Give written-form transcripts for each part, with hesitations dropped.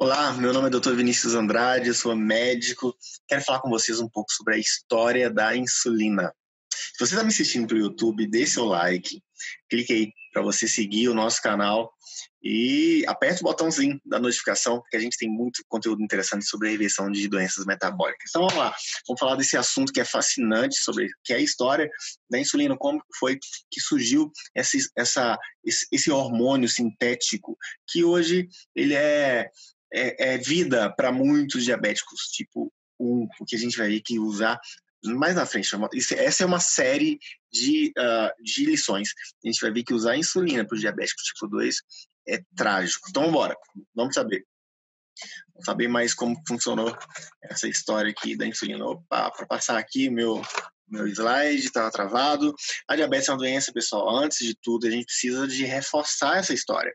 Olá, meu nome é Dr. Vinícius Andrade, eu sou médico. Quero falar com vocês um pouco sobre a história da insulina. Se você está me assistindo pelo YouTube, dê seu like, clique aí para você seguir o nosso canal e aperte o botãozinho da notificação, porque a gente tem muito conteúdo interessante sobre a reversão de doenças metabólicas. Então vamos lá, vamos falar desse assunto que é fascinante, sobre que é a história da insulina, como foi que surgiu esse hormônio sintético, que hoje ele é vida para muitos diabéticos, tipo 1, porque a gente vai ver que usar mais na frente. Essa é uma série de lições. A gente vai ver que usar insulina para os diabéticos tipo 2 é trágico. Então, vamos saber. Vamos saber mais como funcionou essa história aqui da insulina. Opa, para passar aqui meu slide, estava travado. A diabetes é uma doença, pessoal. Antes de tudo, a gente precisa de reforçar essa história.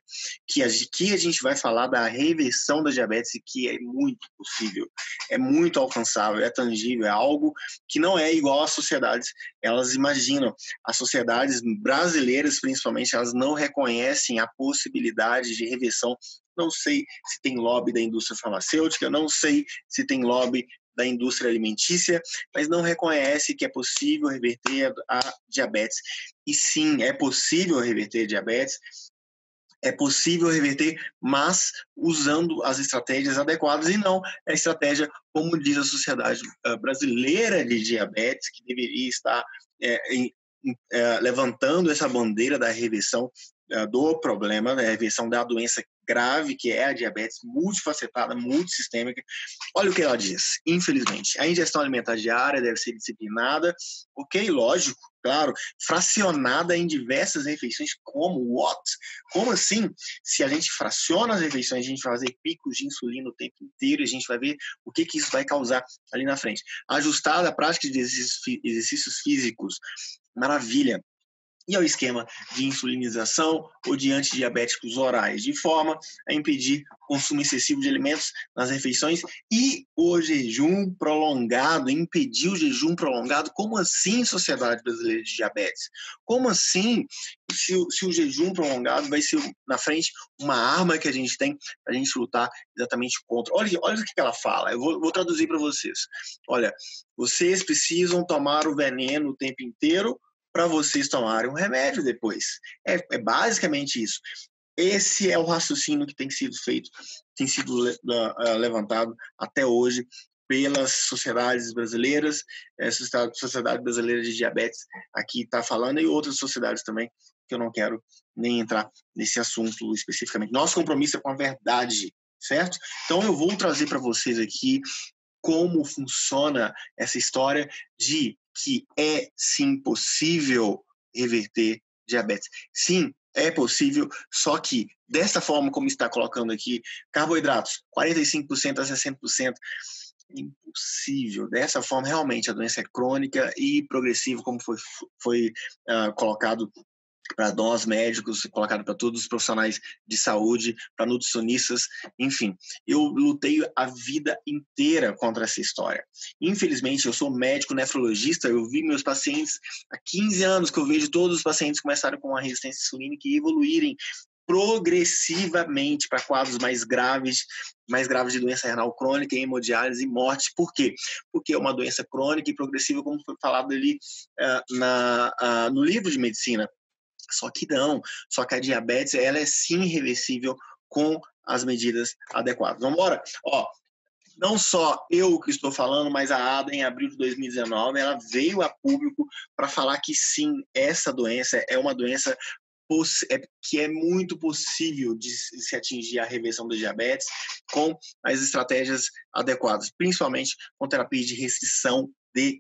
Que a gente vai falar da reversão da diabetes, que é muito possível, é muito alcançável, é tangível, é algo que não é igual às sociedades. Elas imaginam. As sociedades brasileiras, principalmente, elas não reconhecem a possibilidade de reversão. Não sei se tem lobby da indústria farmacêutica, não sei se tem lobby da indústria alimentícia, mas não reconhece que é possível reverter a diabetes. E sim, é possível reverter a diabetes, é possível reverter, mas usando as estratégias adequadas e não a estratégia, como diz a Sociedade Brasileira de Diabetes, que deveria estar levantando essa bandeira da reversão do problema, né, a reversão da doença grave, que é a diabetes multifacetada, multissistêmica. Olha o que ela diz, infelizmente. A ingestão alimentar diária deve ser disciplinada, ok? Lógico, claro, fracionada em diversas refeições. Como assim? Se a gente fraciona as refeições, a gente vai fazer picos de insulina o tempo inteiro e a gente vai ver o que isso vai causar ali na frente. Ajustada à prática de exercícios físicos, maravilha. E ao esquema de insulinização ou de antidiabéticos orais, de forma a impedir o consumo excessivo de alimentos nas refeições e o jejum prolongado, impedir o jejum prolongado. Como assim, Sociedade Brasileira de Diabetes? Como assim, se o jejum prolongado vai ser, na frente, uma arma que a gente tem para a gente lutar exatamente contra? Olha o que ela fala, eu vou traduzir para vocês. Olha, vocês precisam tomar o veneno o tempo inteiro para vocês tomarem um remédio depois. É basicamente isso. Esse é o raciocínio que tem sido feito, tem sido levantado até hoje pelas sociedades brasileiras, Sociedade Brasileira de Diabetes aqui está falando, e outras sociedades também, que eu não quero nem entrar nesse assunto especificamente. Nosso compromisso é com a verdade, certo? Então eu vou trazer para vocês aqui como funciona essa história de que é sim possível reverter diabetes. Sim, é possível, só que dessa forma como está colocando aqui, carboidratos, 45% a 60%, impossível. Dessa forma, realmente, a doença é crônica e progressiva, como foi colocado para nós médicos, colocado para todos os profissionais de saúde, para nutricionistas, enfim. Eu lutei a vida inteira contra essa história. Infelizmente, eu sou médico nefrologista, eu vi meus pacientes, há 15 anos que eu vejo todos os pacientes começarem com a resistência insulínica e evoluírem progressivamente para quadros mais graves de doença renal crônica, hemodiálise e morte. Por quê? Porque é uma doença crônica e progressiva, como foi falado ali no livro de medicina. Só que não, só que a diabetes, ela é sim reversível com as medidas adequadas. Vamos embora? Não só eu que estou falando, mas a ADA, em abril de 2019, ela veio a público para falar que sim, essa doença é uma doença que é muito possível de se atingir a reversão da diabetes com as estratégias adequadas, principalmente com terapia de restrição de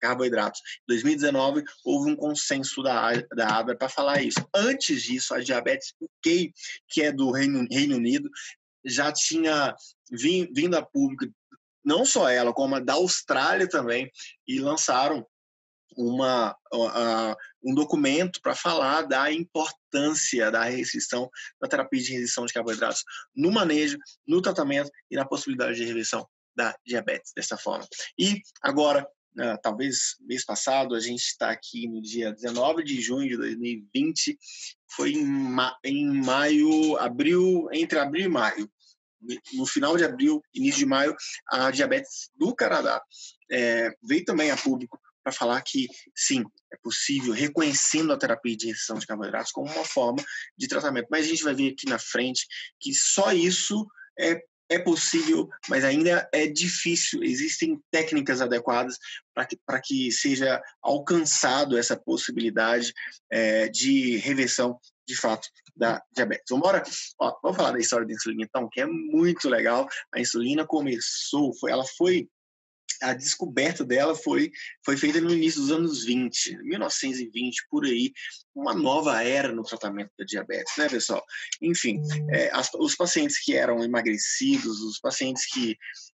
carboidratos. Em 2019, houve um consenso da ADA para falar isso. Antes disso, a diabetes UK, que é do Reino Unido, já tinha vindo a público, não só ela, como a da Austrália também, e lançaram um documento para falar da importância da restrição da terapia de restrição de carboidratos no manejo, no tratamento e na possibilidade de reversão da diabetes dessa forma. E agora, talvez mês passado, a gente está aqui no dia 19 de junho de 2020, foi em maio, entre abril e maio. no final de abril, início de maio, a Diabetes do Canadá veio também a público para falar que, sim, é possível, reconhecendo a terapia de restrição de carboidratos como uma forma de tratamento. Mas a gente vai ver aqui na frente que só isso é possível, mas ainda é difícil. Existem técnicas adequadas para que seja alcançado essa possibilidade de reversão, de fato, da diabetes. Vamos falar da história da insulina, então, que é muito legal. A insulina começou, a descoberta dela foi feita no início dos anos 20, 1920, por aí, uma nova era no tratamento da diabetes, né, pessoal? Enfim, os pacientes que eram emagrecidos, os pacientes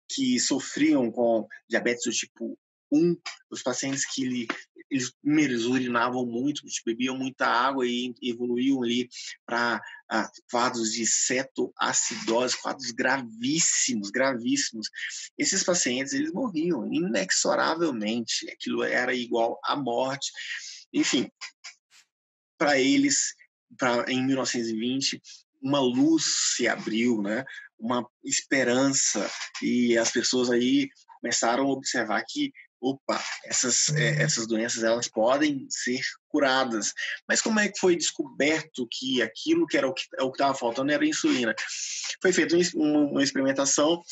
que sofriam com diabetes do tipo 1, os pacientes que eles urinavam muito, bebiam muita água e evoluíam ali para quadros de cetoacidose, quadros gravíssimos. Esses pacientes, eles morriam inexoravelmente, aquilo era igual à morte. Enfim, para eles, em 1920, uma luz se abriu, né? Uma esperança, e as pessoas aí começaram a observar que essas doenças elas podem ser curadas. Mas como é que foi descoberto que aquilo que era o que estava faltando era a insulina? Foi feita uma experimentação,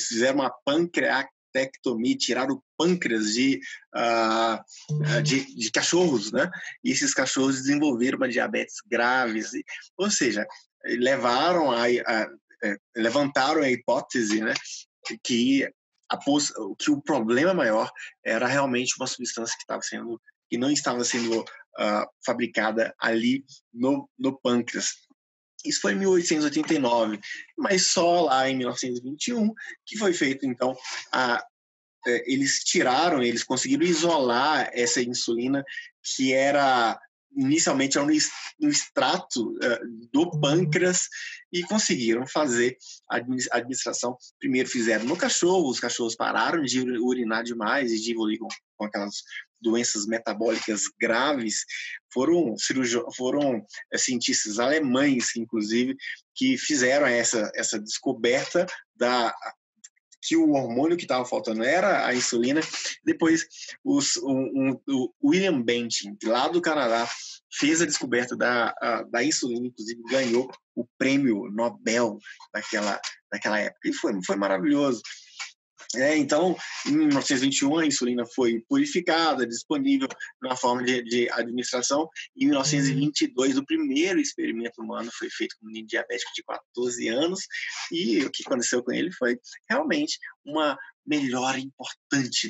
fizeram uma pancreatectomia, tiraram o pâncreas de cachorros, né? E esses cachorros desenvolveram uma diabetes grave, ou seja, levantaram a hipótese, né, que o problema maior era realmente uma substância que não estava sendo fabricada ali no pâncreas. Isso foi em 1889, mas só lá em 1921 que foi feito, então, eles conseguiram isolar essa insulina que inicialmente era no extrato do pâncreas, e conseguiram fazer a administração. Primeiro fizeram no cachorro, os cachorros pararam de urinar demais e de evoluir com aquelas doenças metabólicas graves. Foram cientistas alemães, inclusive, que fizeram essa descoberta que o hormônio que estava faltando era a insulina. Depois, o William Benting, lá do Canadá, fez a descoberta da insulina, inclusive ganhou o prêmio Nobel daquela época. E foi maravilhoso. Então, em 1921, a insulina foi purificada, disponível na forma de administração. Em 1922, o primeiro experimento humano foi feito com um menino diabético de 14 anos, e o que aconteceu com ele foi realmente uma melhora importante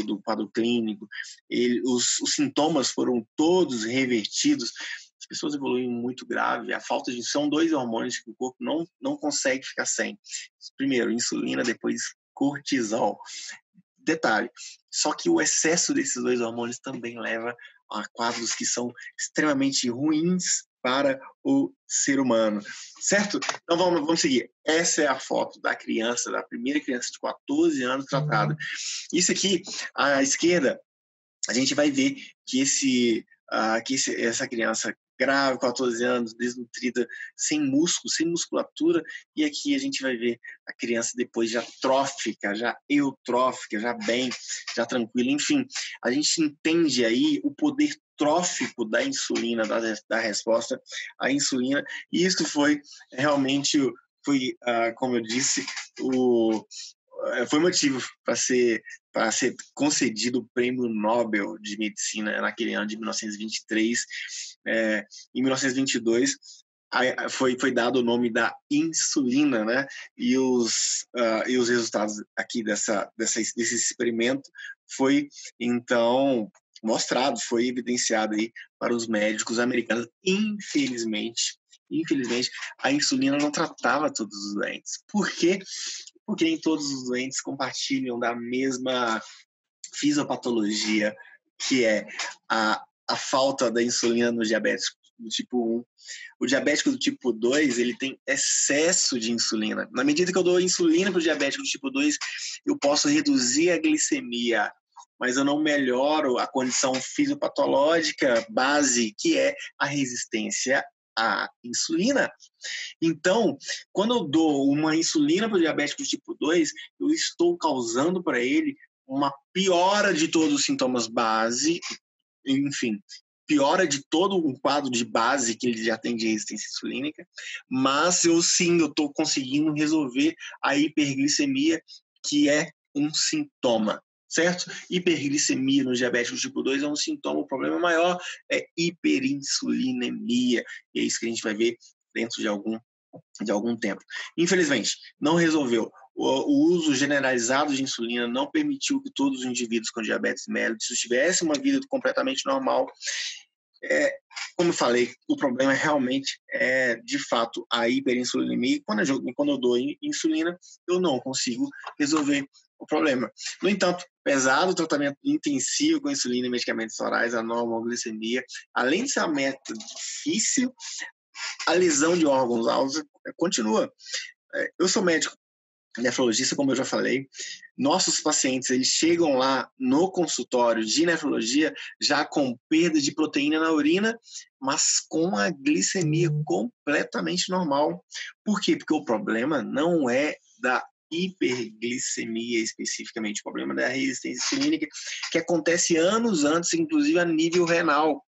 do quadro clínico. Os sintomas foram todos revertidos. As pessoas evoluem muito grave. São 2 hormônios que o corpo não consegue ficar sem. Primeiro, insulina, depois cortisol. Detalhe, só que o excesso desses 2 hormônios também leva a quadros que são extremamente ruins para o ser humano, certo? Então vamos seguir. Essa é a foto da primeira criança de 14 anos tratada. Isso aqui, à esquerda, a gente vai ver que essa criança grave, 14 anos, desnutrida, sem músculo, sem musculatura, e aqui a gente vai ver a criança depois já trófica, já eutrófica, já tranquila. Enfim, a gente entende aí o poder trófico da insulina, da resposta à insulina, e isso foi realmente, como eu disse, foi motivo para ser concedido o Prêmio Nobel de Medicina naquele ano de 1923. Em 1922, foi dado o nome da insulina, né? E os resultados aqui desse experimento foi, então, mostrado, foi evidenciado aí para os médicos americanos. Infelizmente, a insulina não tratava todos os doentes. Por quê? Porque nem todos os doentes compartilham da mesma fisiopatologia, que é a falta da insulina no diabético do tipo 1. O diabético do tipo 2, ele tem excesso de insulina. Na medida que eu dou insulina para o diabético do tipo 2, eu posso reduzir a glicemia, mas eu não melhoro a condição fisiopatológica base, que é a resistência a insulina. Então, quando eu dou uma insulina para o diabético tipo 2, eu estou causando para ele uma piora de todos os sintomas base, enfim, piora de todo um quadro de base que ele já tem de resistência insulínica, mas eu estou conseguindo resolver a hiperglicemia, que é um sintoma, certo? Hiperglicemia no diabético tipo 2 é um sintoma, o problema maior é hiperinsulinemia, e é isso que a gente vai ver dentro de algum tempo. Infelizmente, não resolveu. O uso generalizado de insulina não permitiu que todos os indivíduos com diabetes mellitus tivessem uma vida completamente normal. Como eu falei, o problema realmente é, de fato, a hiperinsulinemia. Quando eu dou insulina, eu não consigo resolver o problema. No entanto, pesado o tratamento intensivo com insulina e medicamentos orais, a normoglicemia, além de ser uma meta difícil, a lesão de órgãos-alvos continua. Eu sou médico nefrologista, como eu já falei. Nossos pacientes, eles chegam lá no consultório de nefrologia já com perda de proteína na urina, mas com a glicemia completamente normal. Por quê? Porque o problema não é da hiperglicemia especificamente, o problema é da resistência insulínica, que acontece anos antes, inclusive a nível renal.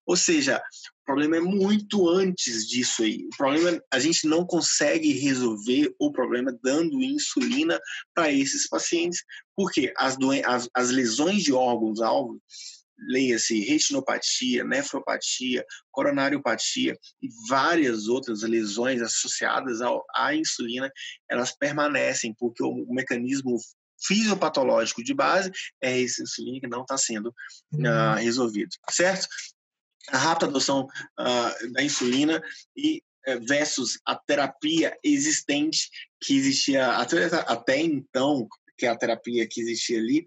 Ou seja, o problema é muito antes disso aí. O problema, a gente não consegue resolver o problema dando insulina para esses pacientes, porque as lesões de órgãos-alvo, leia-se retinopatia, nefropatia, coronariopatia e várias outras lesões associadas à insulina, elas permanecem, porque o mecanismo fisiopatológico de base é esse insulina que não está sendo resolvido, certo? A rápida adoção da insulina e versus a terapia existente que existia até então, que é a terapia que existia ali,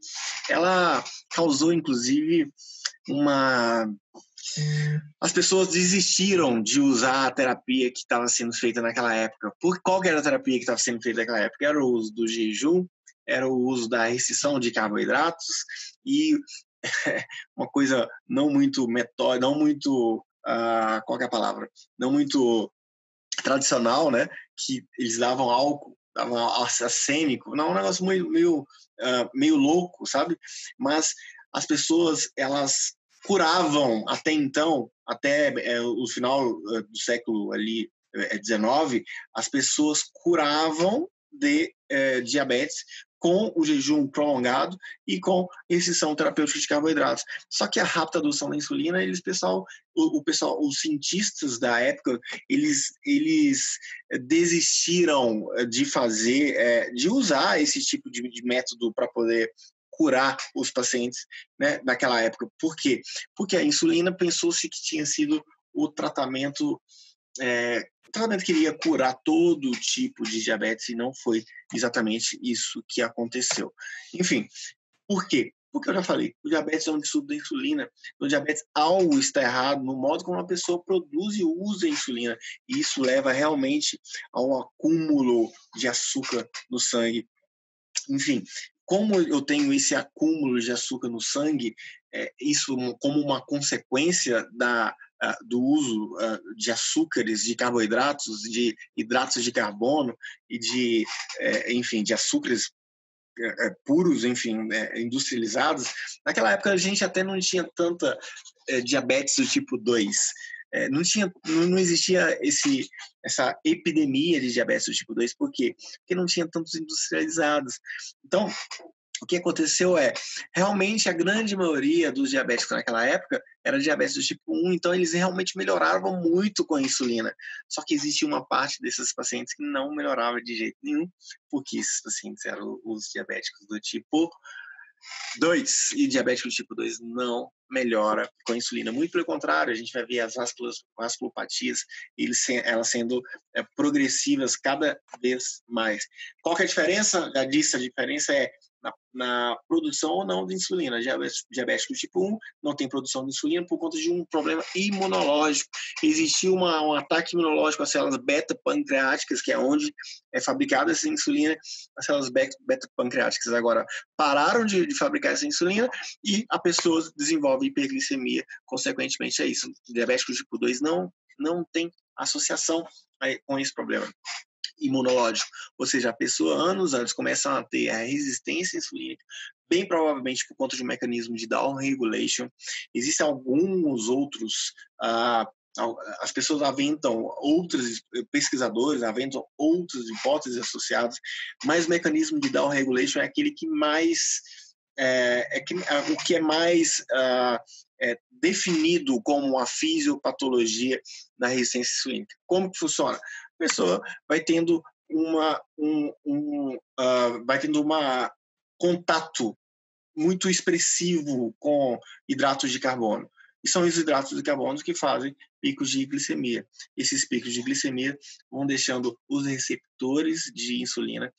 ela causou, inclusive, as pessoas desistiram de usar a terapia que estava sendo feita naquela época. Qual que era a terapia que estava sendo feita naquela época? Era o uso do jejum, era o uso da restrição de carboidratos e uma coisa não muito metódica, não muito, qual que é a palavra? Não muito tradicional, né? Que eles davam álcool, davam arsênico, não, um negócio meio louco, sabe? Mas as pessoas, elas curavam até então, até o final do século ali, 19, as pessoas curavam de diabetes com o jejum prolongado e com restrição terapêutica de carboidratos. Só que a rápida adoção da insulina, os cientistas da época, eles desistiram de usar esse tipo de método para poder curar os pacientes, né, daquela época. Por quê? Porque a insulina pensou-se que tinha sido o tratamento que iria curar todo tipo de diabetes, e não foi exatamente isso que aconteceu. Enfim, por quê? Porque eu já falei, o diabetes é um distúrbio da insulina. No diabetes, algo está errado no modo como a pessoa produz e usa a insulina. E isso leva realmente a um acúmulo de açúcar no sangue. Enfim, como eu tenho esse acúmulo de açúcar no sangue, isso como uma consequência do uso de açúcares, de carboidratos, de hidratos de carbono e de açúcares puros, industrializados. Naquela época a gente até não tinha tanta diabetes do tipo 2. Não existia essa epidemia de diabetes do tipo 2, por quê? Porque não tinha tantos industrializados. Então, o que aconteceu realmente a grande maioria dos diabéticos naquela época era diabetes do tipo 1, então eles realmente melhoravam muito com a insulina. Só que existia uma parte desses pacientes que não melhorava de jeito nenhum, porque esses pacientes eram os diabéticos do tipo 2, e diabético do tipo 2 não melhora com a insulina. Muito pelo contrário, a gente vai ver as vasculopatias, elas sendo progressivas cada vez mais. Qual que é a diferença? Já disse, a diferença é na produção ou não de insulina. Diabético tipo 1 não tem produção de insulina por conta de um problema imunológico. Existiu um ataque imunológico às células beta-pancreáticas, que é onde é fabricada essa insulina, as células beta-pancreáticas agora pararam de fabricar essa insulina e a pessoa desenvolve hiperglicemia, consequentemente é isso. Diabético tipo 2 não não tem associação com esse problema imunológico, ou seja, a pessoa anos antes começa a ter a resistência insulínica, bem provavelmente por conta de um mecanismo de downregulation. Existem alguns outros, as pessoas aventam outros, pesquisadores aventam outras hipóteses associadas, mas o mecanismo de downregulation é aquele que mais o que é mais definido como a fisiopatologia da resistência insulínica. Como que funciona? A pessoa vai tendo vai tendo contato muito expressivo com hidratos de carbono. E são os hidratos de carbono que fazem picos de glicemia. Esses picos de glicemia vão deixando os receptores de insulina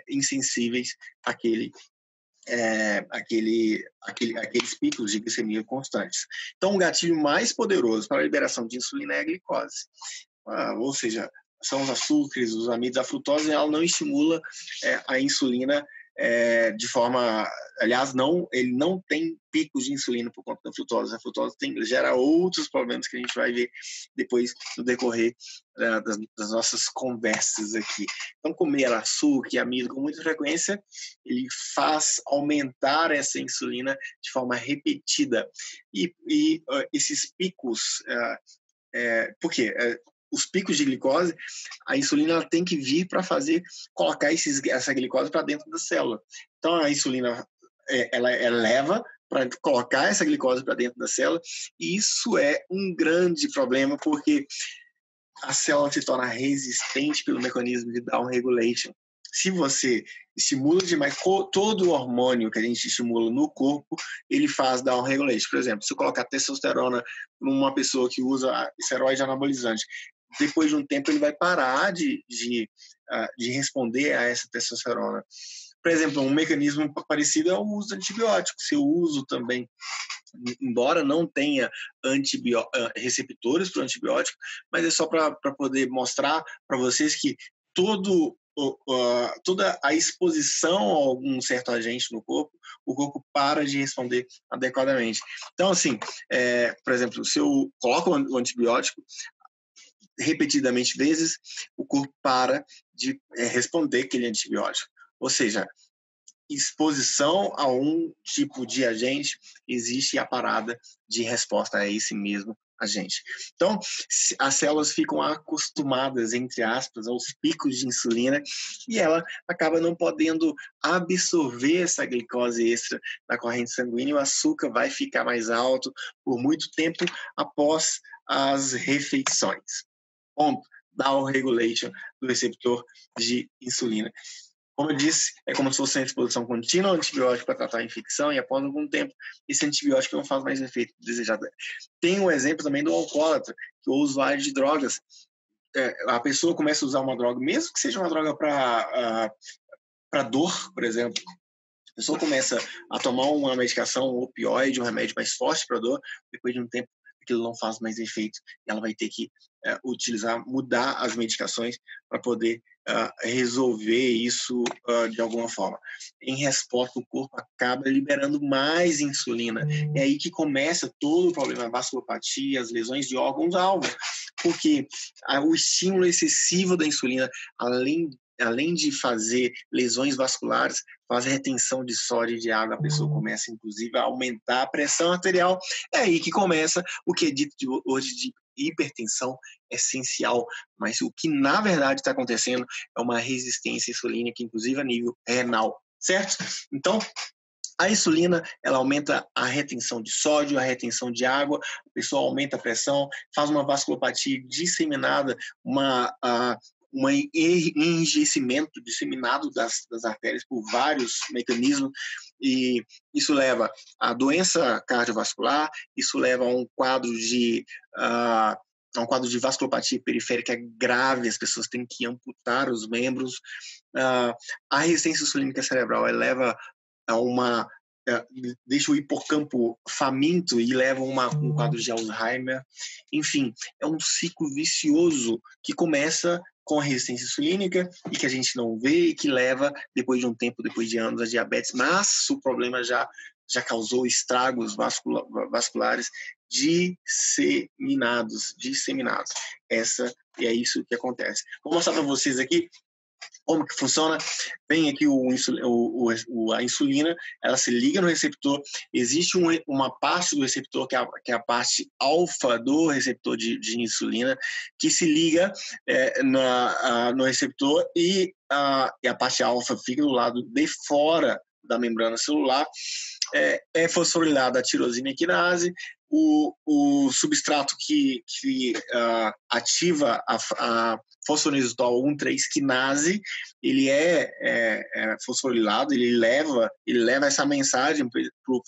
insensíveis aqueles picos de glicemia constantes. Então, o gatilho mais poderoso para a liberação de insulina é a glicose. Ou seja, são os açúcares, os amidos, a frutose, ela não estimula a insulina de forma... Aliás, ele não tem picos de insulina por conta da frutose. A frutose gera outros problemas que a gente vai ver depois no decorrer das nossas conversas aqui. Então, comer açúcar e amido com muita frequência, ele faz aumentar essa insulina de forma repetida. E esses picos... por quê? Os picos de glicose, a insulina ela tem que vir para colocar essa glicose para dentro da célula. Então, a insulina ela leva para colocar essa glicose para dentro da célula, e isso é um grande problema, porque a célula se torna resistente pelo mecanismo de downregulation. Se você estimula demais todo o hormônio que a gente estimula no corpo, ele faz downregulation. Por exemplo, se eu colocar testosterona numa pessoa que usa esteroide anabolizante, depois de um tempo ele vai parar de responder a essa testosterona. Por exemplo, um mecanismo parecido é o uso de antibióticos. Se eu uso também, embora não tenha receptores para o antibiótico, mas é só para poder mostrar para vocês que toda a exposição a algum certo agente no corpo, o corpo para de responder adequadamente. Então, assim, por exemplo, se eu coloco o antibiótico repetidamente vezes, o corpo para de responder aquele antibiótico. Ou seja, exposição a um tipo de agente, existe a parada de resposta a esse mesmo agente. Então, as células ficam acostumadas, entre aspas, aos picos de insulina, e ela acaba não podendo absorver essa glicose extra da corrente sanguínea, e o açúcar vai ficar mais alto por muito tempo após as refeições. Ponto. Downregulation do receptor de insulina. Como eu disse, é como se fosse uma exposição contínua ao antibiótico para tratar a infecção, e após algum tempo, esse antibiótico não faz mais o efeito desejado. Tem um exemplo também do alcoólatra, que é o usuário de drogas. A pessoa começa a usar uma droga, mesmo que seja uma droga para dor, por exemplo. A pessoa começa a tomar uma medicação, um opioide, um remédio mais forte para dor, depois de um tempo aquilo não faz mais efeito, e ela vai ter que mudar as medicações para poder resolver isso de alguma forma. Em resposta, o corpo acaba liberando mais insulina. É aí que começa todo o problema, a vasculopatia, as lesões de órgãos-alvo, porque o estímulo excessivo da insulina, além de fazer lesões vasculares, faz retenção de sódio e de água, a pessoa começa, inclusive, a aumentar a pressão arterial. É aí que começa o que é dito hoje de hipertensão essencial, mas o que, na verdade, está acontecendo é uma resistência insulínica, inclusive a nível renal, certo? Então, a insulina, ela aumenta a retenção de sódio, a retenção de água, a pessoa aumenta a pressão, faz uma vasculopatia disseminada, um enrijecimento disseminado das artérias por vários mecanismos, e isso leva a doença cardiovascular, isso leva a um quadro de vasculopatia periférica grave, as pessoas têm que amputar os membros. A resistência insulínica cerebral leva a deixa o hipocampo faminto e leva a um quadro de Alzheimer. Enfim, é um ciclo vicioso que começa com a resistência insulínica e que a gente não vê e que leva, depois de um tempo, depois de anos, a diabetes, mas o problema já causou estragos vasculares disseminados. Essa é isso que acontece. Vou mostrar para vocês aqui como que funciona. Vem aqui a insulina, ela se liga no receptor. Existe uma parte do receptor, que é a parte alfa do receptor de insulina, que se liga no receptor e a parte alfa fica do lado de fora da membrana celular. É fosforilada a tirosina quinase, o substrato que ativa a fosfoinositol 1,3 quinase, ele é fosforilado, ele leva essa mensagem para o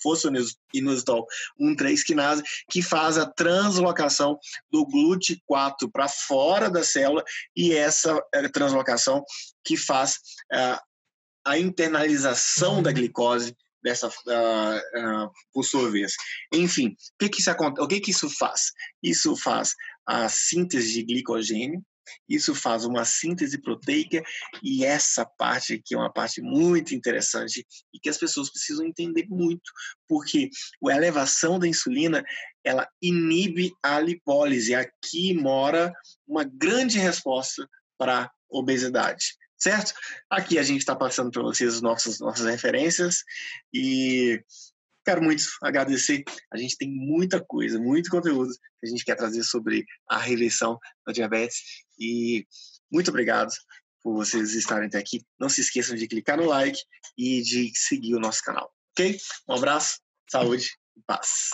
fosfoinositol 1,3 quinase, que faz a translocação do GLUT4 para fora da célula, e essa translocação que faz a internalização da glicose por sua vez. Enfim, o que isso faz? Isso faz a síntese de glicogênio, isso faz uma síntese proteica, e essa parte aqui é uma parte muito interessante e que as pessoas precisam entender muito, porque a elevação da insulina, ela inibe a lipólise. Aqui mora uma grande resposta para a obesidade. Certo? Aqui a gente está passando para vocês as nossas referências e quero muito agradecer. A gente tem muita coisa, muito conteúdo que a gente quer trazer sobre a reversão da diabetes, e muito obrigado por vocês estarem até aqui. Não se esqueçam de clicar no like e de seguir o nosso canal, ok? Um abraço, saúde e paz.